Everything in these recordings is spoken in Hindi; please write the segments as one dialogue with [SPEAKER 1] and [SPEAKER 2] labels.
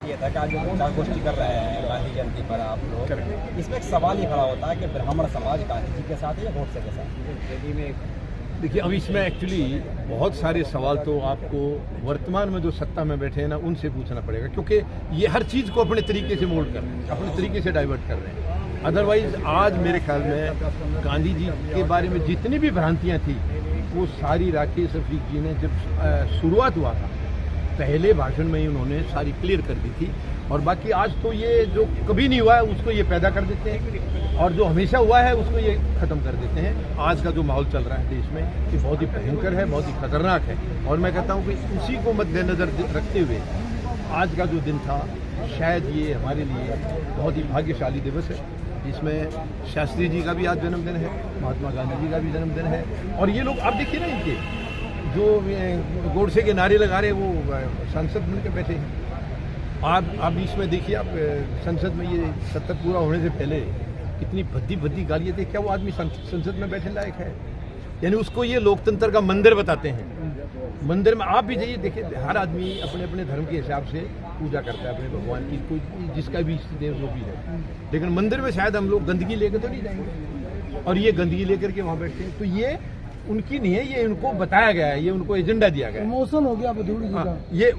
[SPEAKER 1] ये था कि आज जो प्रचार गोष्ठी कर रहे हैं गांधी जयंती पर आप लोग, इसमें एक सवाल ये खड़ा होता है कि ब्राह्मण समाज गांधी जी के साथ है या गोडसे के साथ?
[SPEAKER 2] देखिए, अब इसमें एक्चुअली बहुत सारे सवाल तो आपको वर्तमान में जो सत्ता में बैठे हैं ना उनसे पूछना पड़ेगा, क्योंकि ये हर चीज़ को अपने तरीके से मोल्ड कर रहे हैं, अपने तरीके से डाइवर्ट कर रहे हैं। अदरवाइज आज मेरे ख्याल में गांधी जी के बारे में जितनी भी भ्रांतियाँ थी वो सारी राकेश रफीक जी ने जब शुरुआत हुआ था पहले भाषण में ही उन्होंने सारी क्लियर कर दी थी। और बाकी आज तो ये जो कभी नहीं हुआ है उसको ये पैदा कर देते हैं, और जो हमेशा हुआ है उसको ये ख़त्म कर देते हैं। आज का जो माहौल चल रहा है देश में ये बहुत ही भयंकर है, बहुत ही खतरनाक है, और मैं कहता हूँ कि उसी को मद्देनज़र रखते हुए आज का जो दिन था शायद ये हमारे लिए बहुत ही भाग्यशाली दिवस है, जिसमें शास्त्री जी का भी आज जन्मदिन है, महात्मा गांधी जी का भी जन्मदिन है। और ये लोग अब देखिए ना, इनके जो गोडसे के नारे लगा रहे वो संसद मिलकर बैठे हैं। आप इसमें देखिए, आप संसद में ये सत्र पूरा होने से पहले कितनी भद्दी गालियाँ थे। क्या वो आदमी संसद में बैठने लायक है? यानी उसको ये लोकतंत्र का मंदिर बताते हैं। मंदिर में आप भी जाइए, देखिए हर आदमी अपने अपने धर्म के हिसाब से पूजा करता है अपने भगवान की, कोई जिसका भी इष्ट देव जो भी है। लेकिन मंदिर में शायद हम लोग गंदगी लेकर तो नहीं जाएंगे, और ये गंदगी लेकर के वहाँ बैठते हैं। तो ये उनकी नहीं है, ये उनको बताया गया है, ये उनको एजेंडा दिया गया है।
[SPEAKER 3] इमोशन हो गया बदूड़ी जी का।
[SPEAKER 2] ये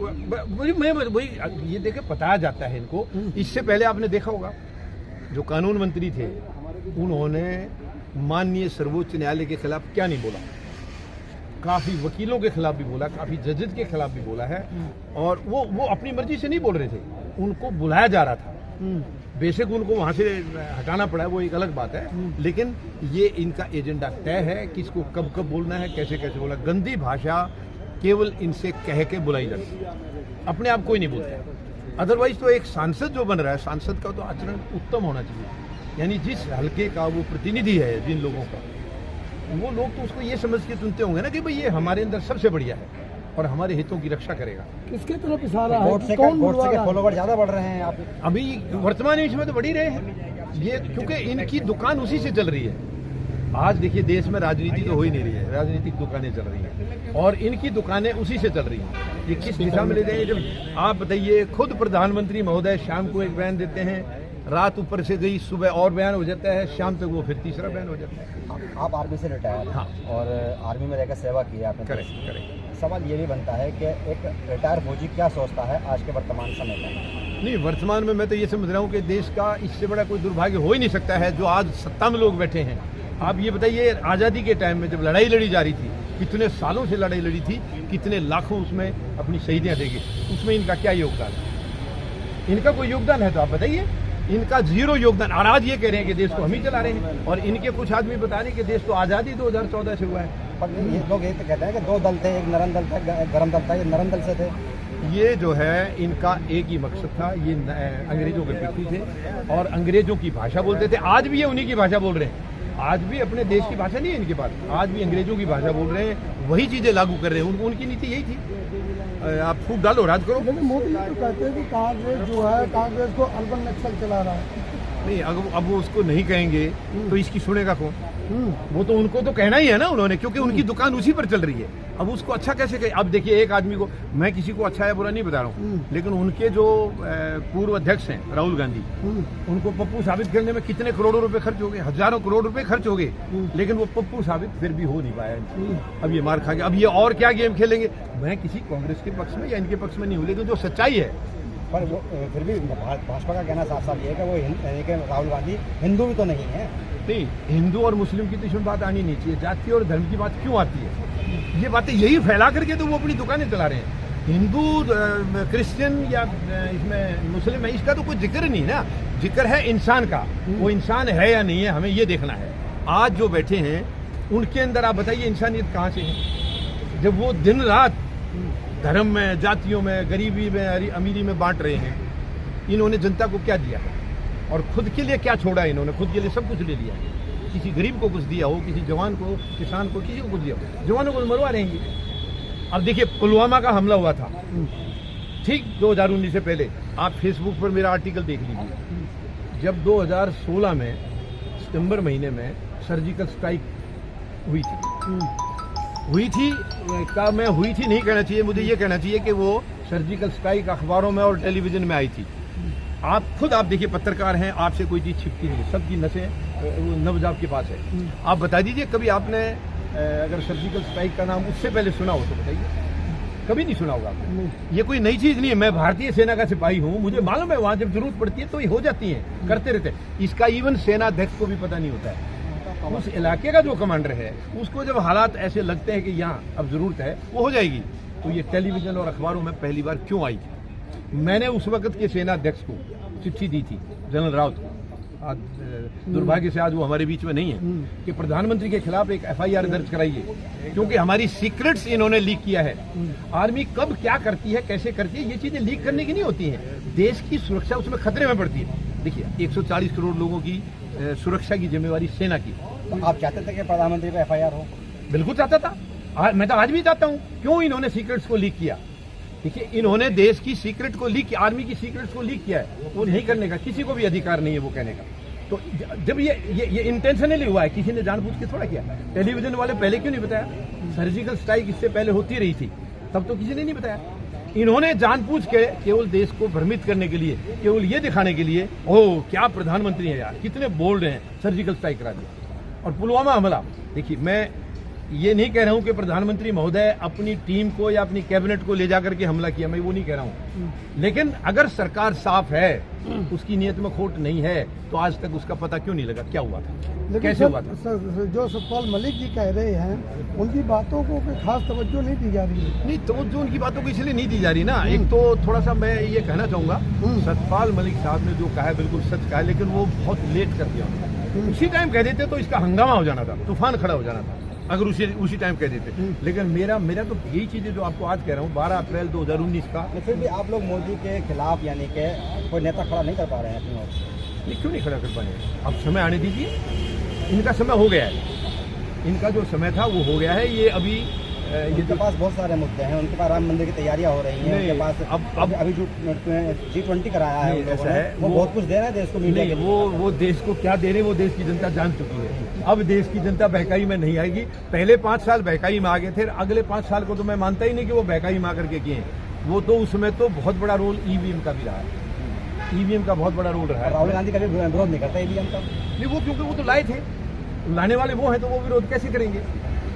[SPEAKER 2] वही ये देखे बताया जाता है इनको। इससे पहले आपने देखा होगा जो कानून मंत्री थे उन्होंने माननीय सर्वोच्च न्यायालय के खिलाफ क्या नहीं बोला, काफी वकीलों के खिलाफ भी बोला, काफी जजेस के खिलाफ भी बोला है। और वो अपनी मर्जी से नहीं बोल रहे थे, उनको बुलाया जा रहा था। बेशक उनको वहां से हटाना पड़ा है, वो एक अलग बात है, लेकिन ये इनका एजेंडा तय है किसको कब कब बोलना है, कैसे कैसे बोलना। गंदी भाषा केवल इनसे कह के बुलाई जाती है, अपने आप कोई नहीं बोलता। अदरवाइज तो एक सांसद जो बन रहा है, सांसद का तो आचरण उत्तम होना चाहिए। यानी जिस हल्के का वो प्रतिनिधि है, जिन लोगों का, वो लोग तो उसको ये समझ के चुनते होंगे ना कि भाई ये हमारे अंदर सबसे बढ़िया है और हमारे हितों की रक्षा करेगा।
[SPEAKER 3] किसके तरफ इशारा है?
[SPEAKER 1] गोडसे के फॉलोवर ज्यादा बढ़ रहे हैं आप?
[SPEAKER 2] अभी वर्तमान में तो बढ़ ही रहे हैं ये, क्योंकि इनकी दुकान उसी से चल रही है। आज देखिए देश में राजनीति तो हो ही नहीं रही है, राजनीतिक दुकानें चल रही हैं और इनकी दुकानें उसी से चल रही हैं। ये किस दिशा में ले जाएंगे? जब आप बताइए, खुद प्रधानमंत्री महोदय शाम को एक बयान देते हैं, रात ऊपर से गई, सुबह और बयान हो जाता है, शाम तक वो फिर तीसरा बयान हो जाता है।
[SPEAKER 1] आप आर्मी से रिटायर,
[SPEAKER 2] हाँ,
[SPEAKER 1] और आर्मी में रहकर सेवा की आपने।
[SPEAKER 2] करेक्ट।
[SPEAKER 1] सवाल ये भी बनता है कि एक रिटायर फौजी क्या सोचता है आज के वर्तमान समय में?
[SPEAKER 2] नहीं, वर्तमान में मैं तो ये समझ रहा हूँ कि देश का इससे बड़ा कोई दुर्भाग्य हो ही नहीं सकता है जो आज सत्ता में लोग बैठे हैं। आप ये बताइए, आज़ादी के टाइम में जब लड़ाई लड़ी जा रही थी, कितने सालों से लड़ाई लड़ी थी, कितने लाखों उसमें अपनी शहीदियाँ देंगे, उसमें इनका क्या योगदान है? इनका कोई योगदान है तो आप बताइए। इनका जीरो योगदान। और आज ये कह रहे हैं कि देश को हम ही चला रहे हैं, और इनके कुछ आदमी बता रहे हैं कि देश तो आज़ादी 2014 से हुआ है।
[SPEAKER 1] पर ये लोग ये तो कहते हैं कि दो दल थे, एक नरम दल था, गरम दल था, ये नरम दल से थे।
[SPEAKER 2] ये जो है इनका एक ही मकसद था, ये अंग्रेजों के पिट्ठू थे और अंग्रेजों की भाषा बोलते थे। आज भी ये उन्हीं की भाषा बोल रहे हैं, आज भी अपने देश की भाषा नहीं है इनके पास, आज भी अंग्रेजों की भाषा बोल रहे हैं, वही चीज़ें लागू कर रहे हैं। उनकी नीति यही थी, आप फूट डालो, राज करो।
[SPEAKER 3] लेकिन मोदी जी तो कहते हैं कि कांग्रेस जो है, कांग्रेस को अर्बन नक्सल चला रहा है।
[SPEAKER 2] नहीं, अब वो उसको नहीं कहेंगे तो इसकी सुनेगा कौन? वो तो उनको तो कहना ही है ना उन्होंने, क्योंकि उनकी दुकान उसी पर चल रही है। अब उसको अच्छा कैसे कहे? अब देखिए, एक आदमी को, मैं किसी को अच्छा या बुरा नहीं बता रहा हूँ, लेकिन उनके जो पूर्व अध्यक्ष हैं राहुल गांधी, उनको पप्पू साबित करने में कितने करोड़ों रुपए खर्च हो गए, हजारों करोड़ रुपए खर्च हो गए, लेकिन वो पप्पू साबित फिर भी हो नहीं पाया। अब ये मार खा गया। अब ये और क्या गेम खेलेंगे? मैं किसी कांग्रेस के पक्ष में या इनके पक्ष में नहीं हूँ, लेकिन जो सच्चाई है,
[SPEAKER 1] पर वो फिर भी भाजपा का कहना साफ साफ ये है कि वो राहुल गांधी हिंदू भी तो नहीं है।
[SPEAKER 2] नहीं, हिंदू और मुस्लिम की तो इसमें बात आनी नहीं चाहिए, जाति और धर्म की बात क्यों आती है? ये बातें यही फैला करके तो वो अपनी दुकानें चला रहे हैं। हिंदू, क्रिश्चियन या इसमें मुस्लिम है, इसका तो कोई जिक्र नहीं है ना। जिक्र है इंसान का, वो इंसान है या नहीं है, हमें ये देखना है। आज जो बैठे हैं उनके अंदर आप बताइए इंसानियत कहाँ से है, जब वो दिन रात धर्म में, जातियों में, गरीबी में, अमीरी में बांट रहे हैं। इन्होंने जनता को क्या दिया है और खुद के लिए क्या छोड़ा है? इन्होंने खुद के लिए सब कुछ ले लिया है। किसी गरीब को कुछ दिया हो, किसी जवान को, किसान को, किसी को कुछ दिया हो। जवानों को मरवा रहे हैं। अब देखिए, पुलवामा का हमला हुआ था ठीक 2019 से पहले, आप फेसबुक पर मेरा आर्टिकल देख लीजिए। जब 2016 में सितंबर महीने में सर्जिकल स्ट्राइक हुई थी, मैं हुई थी नहीं कहना चाहिए, मुझे ये कहना चाहिए कि वो सर्जिकल स्ट्राइक अखबारों में और टेलीविजन में आई थी। आप खुद आप देखिए, पत्रकार हैं, आपसे कोई चीज़ छिपती नहीं, सबकी नसें नवजाब के पास है। आप बता दीजिए कभी आपने अगर सर्जिकल स्ट्राइक का नाम उससे पहले सुना हो तो बताइए, कभी नहीं सुना होगा आपने। ये कोई नई चीज़ नहीं है। मैं भारतीय सेना का सिपाही हूँ, मुझे मालूम है वहाँ जब जरूरत पड़ती है तो ये हो जाती है, करते रहते हैं। इसका इवन सेनाध्यक्ष को भी पता नहीं होता है। उस इलाके का जो कमांडर है उसको जब हालात ऐसे लगते हैं कि यहाँ अब जरूरत है, वो हो जाएगी। तो ये टेलीविजन और अखबारों में पहली बार क्यों आई थी? मैंने उस वक्त के सेनाध्यक्ष को चिट्ठी दी थी, जनरल रावत को। आज दुर्भाग्य से आज वो हमारे बीच में नहीं है, कि प्रधानमंत्री के खिलाफ एक FIR दर्ज कराइए, क्योंकि हमारी सीक्रेट्स इन्होंने लीक किया है। आर्मी कब क्या करती है, कैसे करती है, ये चीजें लीक करने की नहीं होती हैं। देश की सुरक्षा उसमें खतरे में पड़ती है। देखिए 140 करोड़ लोगों की सुरक्षा की जिम्मेवारी सेना की।
[SPEAKER 1] तो आप चाहते थे कि प्रधानमंत्री पे FIR हो?
[SPEAKER 2] बिल्कुल चाहता था, मैं तो आज भी चाहता हूँ। क्यों इन्होंने सीक्रेट्स को लीक किया? देखिए, इन्होंने देश की सीक्रेट को लीक किया, आर्मी की सीक्रेट्स को लीक किया है। वो नहीं करने का किसी को भी अधिकार नहीं है वो कहने का। तो जब ये इंटेंशनली हुआ है, किसी ने जानबूझ के थोड़ा किया। टेलीविजन वाले पहले क्यों नहीं बताया? सर्जिकल स्ट्राइक इससे पहले होती रही थी, तब तो किसी ने नहीं बताया। इन्होंने जानबूझ के केवल देश को भ्रमित करने के लिए, केवल ये दिखाने के लिए, ओह क्या प्रधानमंत्री है यार, कितने बोल्ड हैं, सर्जिकल स्ट्राइक करा दिया। और पुलवामा हमला, देखिए मैं ये नहीं कह रहा हूं कि प्रधानमंत्री महोदय अपनी टीम को या अपनी कैबिनेट को ले जाकर के हमला किया, मैं वो नहीं कह रहा हूं। लेकिन अगर सरकार साफ है, उसकी नीयत में खोट नहीं है, तो आज तक उसका पता क्यों नहीं लगा क्या हुआ था, कैसे हुआ था?
[SPEAKER 3] जो सतपाल मलिक जी कह रहे हैं, उनकी बातों को कोई खास तवज्जो नहीं दी जा रही है।
[SPEAKER 2] नहीं, तवज्जो उनकी बातों को इसलिए नहीं दी जा रही ना। एक तो थोड़ा सा मैं ये कहना चाहूंगा, सतपाल मलिक साहब ने जो कहा है बिल्कुल सच कहा है, लेकिन वो बहुत लेट कर दिया उन्होंने। उसी टाइम कह देते तो इसका हंगामा हो जाना था, तूफान खड़ा हो जाना था, अगर उसी टाइम कह देते। लेकिन मेरा तो यही चीज़ है जो आपको आज कह रहा हूँ, 12 अप्रैल 2019 का।
[SPEAKER 1] फिर भी आप लोग मोदी के खिलाफ यानी कि कोई नेता खड़ा नहीं कर पा रहे हैं अपनी ओर से।
[SPEAKER 2] ये क्यों नहीं खड़ा कर पाए? अब समय आने दीजिए, इनका समय हो गया है, इनका जो समय था वो हो गया है। ये अभी
[SPEAKER 1] इनके पास बहुत सारे मुद्दे हैं, उनके पास राम मंदिर की तैयारियां हो रही हैं, उनके पास अब अभी जो G20 कराया है,
[SPEAKER 2] ऐसा है
[SPEAKER 1] वो बहुत कुछ दे रहे हैं देश को। मीडिया
[SPEAKER 2] वो देश को क्या दे रहे हैं वो देश की जनता जान चुकी है। अब देश की जनता बहकाई में नहीं आएगी। पहले 5 साल बहकाई में आ गए थे, अगले 5 साल को तो मैं मानता ही नहीं कि वो बहकाई में आकर के किए। वो तो उसमें तो बहुत बड़ा रोल EVM का भी रहा है, EVM का बहुत बड़ा रोल रहा है।
[SPEAKER 1] राहुल गांधी कभी विरोध नहीं करता EVM का?
[SPEAKER 2] नहीं, वो क्योंकि वो तो लाए थे, लाने वाले वो हैं, तो वो विरोध कैसे करेंगे?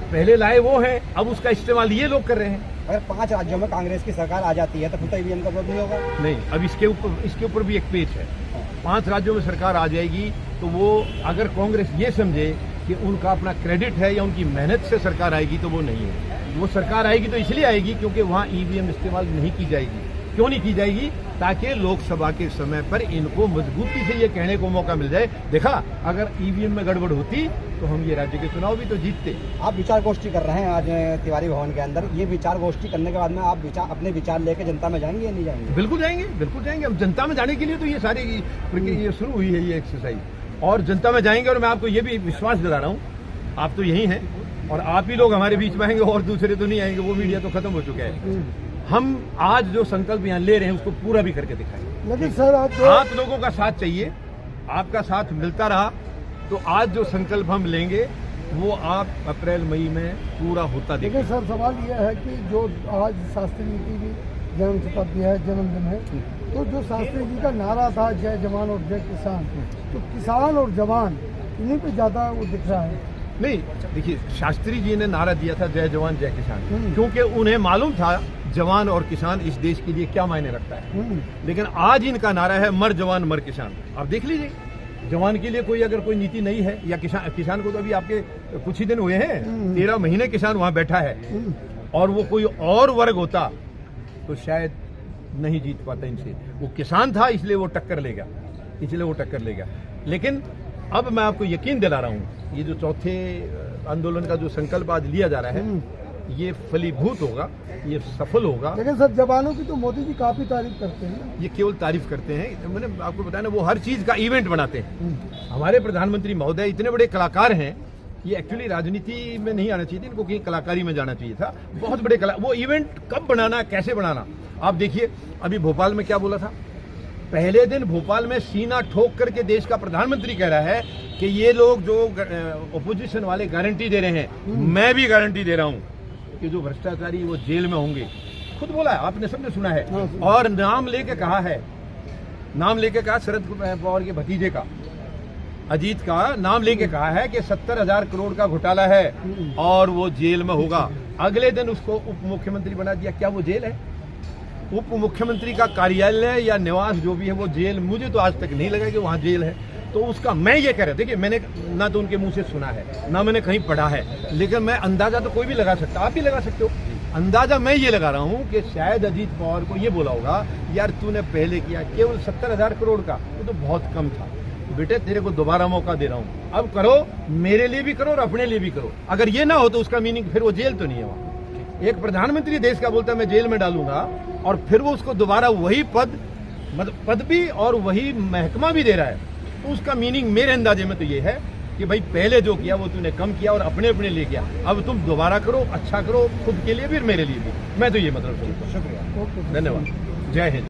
[SPEAKER 2] पहले लाए वो हैं, अब उसका इस्तेमाल ये लोग कर रहे हैं।
[SPEAKER 1] अगर 5 राज्यों में कांग्रेस की सरकार आ जाती है तो फिर तो EVM का विरोध नहीं होगा?
[SPEAKER 2] नहीं, अब इसके ऊपर भी एक पेच है। 5 राज्यों में सरकार आ जाएगी तो वो अगर कांग्रेस ये समझे कि उनका अपना क्रेडिट है या उनकी मेहनत से सरकार आएगी, तो वो नहीं है। वो सरकार आएगी तो इसलिए आएगी क्योंकि वहाँ EVM इस्तेमाल नहीं की जाएगी। क्यों नहीं की जाएगी? ताकि लोकसभा के समय पर इनको मजबूती से ये कहने को मौका मिल जाए, देखा अगर EVM में गड़बड़ होती तो हम ये राज्य के चुनाव भी तो जीतते।
[SPEAKER 1] आप विचार गोष्ठी कर रहे हैं आज तिवारी भवन के अंदर, ये विचार गोष्ठी करने के बाद में आप अपने विचार लेके जनता में जाएंगे या नहीं जाएंगे?
[SPEAKER 2] बिल्कुल जाएंगे, बिल्कुल जाएंगे। अब जनता में जाने के लिए तो ये सारी ये शुरू हुई है ये एक्सरसाइज, और जनता में जाएंगे। और मैं आपको ये भी विश्वास दिला रहा हूँ, आप तो यही हैं और आप ही लोग हमारे बीच में आएंगे और दूसरे तो नहीं आएंगे, वो मीडिया तो खत्म हो चुका है। हम आज जो संकल्प यहाँ ले रहे हैं उसको पूरा भी करके दिखाएंगे।
[SPEAKER 3] लेकिन सर
[SPEAKER 2] आप लोगों का साथ चाहिए, आपका साथ मिलता रहा तो आज जो संकल्प हम लेंगे वो आप अप्रैल मई में पूरा होता देखेंगे।
[SPEAKER 3] लेकिन सर सवाल यह है कि जो आज शास्त्री जी की जन्म शताब्दी है, जन्मदिन है, तो जो शास्त्री जी का नारा था जय जवान और जय किसान, तो किसान और जवान इन्हीं पे ज्यादा वो दिख रहा है।
[SPEAKER 2] नहीं, देखिए शास्त्री जी ने नारा दिया था जय जवान जय किसान, क्योंकि उन्हें मालूम था जवान और किसान इस देश के लिए क्या मायने रखता है। लेकिन आज इनका नारा है मर जवान मर किसान। आप देख लीजिए, जवान के लिए कोई अगर कोई नीति नहीं है, या किसान को तो अभी आपके कुछ ही दिन हुए हैं, 13 महीने किसान वहां बैठा है, और वो कोई और वर्ग होता तो शायद नहीं जीत पाता इनसे। वो किसान था इसलिए वो टक्कर लेगा। लेकिन अब मैं आपको यकीन दिला रहा हूँ, ये जो चौथे आंदोलन का जो संकल्प आज लिया जा रहा है ये फलीभूत होगा, ये सफल होगा।
[SPEAKER 3] लेकिन सर जवानों की तो मोदी जी काफी तारीफ करते हैं।
[SPEAKER 2] ये केवल तारीफ करते हैं, मैंने आपको बताया ना, वो हर चीज का इवेंट बनाते हैं। हमारे प्रधानमंत्री महोदय इतने बड़े कलाकार हैं, ये एक्चुअली राजनीति में नहीं आना चाहिए था, इनको कहीं कलाकारी में जाना चाहिए था। बहुत बड़े वो इवेंट कब बनाना, कैसे बनाना, आप देखिए। अभी भोपाल में क्या बोला था, पहले दिन भोपाल में सीना ठोक करके देश का प्रधानमंत्री कह रहा है कि ये लोग जो ओपोजिशन वाले गारंटी दे रहे हैं, मैं भी गारंटी दे रहा हूं कि जो भ्रष्टाचारी वो जेल में होंगे। खुद बोला है, आपने सबने सुना है।
[SPEAKER 3] हाँ, सुना।
[SPEAKER 2] और नाम लेके कहा है, नाम लेके कहा शरद पवार के भतीजे का, अजीत का नाम लेके कहा है कि 70,000 करोड़ का घोटाला है और वो जेल में होगा। अगले दिन उसको उप मुख्यमंत्री बना दिया। क्या वो जेल है? उप मुख्यमंत्री का कार्यालय या निवास जो भी है वो जेल, मुझे तो आज तक नहीं लगा कि वहां जेल है। तो उसका मैं ये कह रहा, देखिए मैंने ना तो उनके मुंह से सुना है ना मैंने कहीं पढ़ा है, लेकिन मैं अंदाजा तो कोई भी लगा सकता, आप भी लगा सकते हो। अंदाजा मैं ये लगा रहा हूं कि शायद अजीत पवार को ये बोला होगा, यार तूने पहले किया केवल 70,000 करोड़ का, वो तो बहुत कम था, बेटे तेरे को दोबारा मौका दे रहा हूं, अब करो, मेरे लिए भी करो और अपने लिए भी करो। अगर ये ना हो तो उसका मीनिंग फिर वो जेल तो नहीं है वहां। एक प्रधानमंत्री देश का बोलता है मैं जेल में डालूंगा और फिर वो उसको दोबारा वही पद भी और वही महकमा भी दे रहा है, तो उसका मीनिंग मेरे अंदाजे में तो ये है कि भाई पहले जो किया वो तूने कम किया और अपने अपने लिए किया, अब तुम दोबारा करो, अच्छा करो, खुद के लिए भी और मेरे लिए भी। मैं तो ये मतलब समझता हूं।
[SPEAKER 3] ओके।
[SPEAKER 2] धन्यवाद। जय हिंद।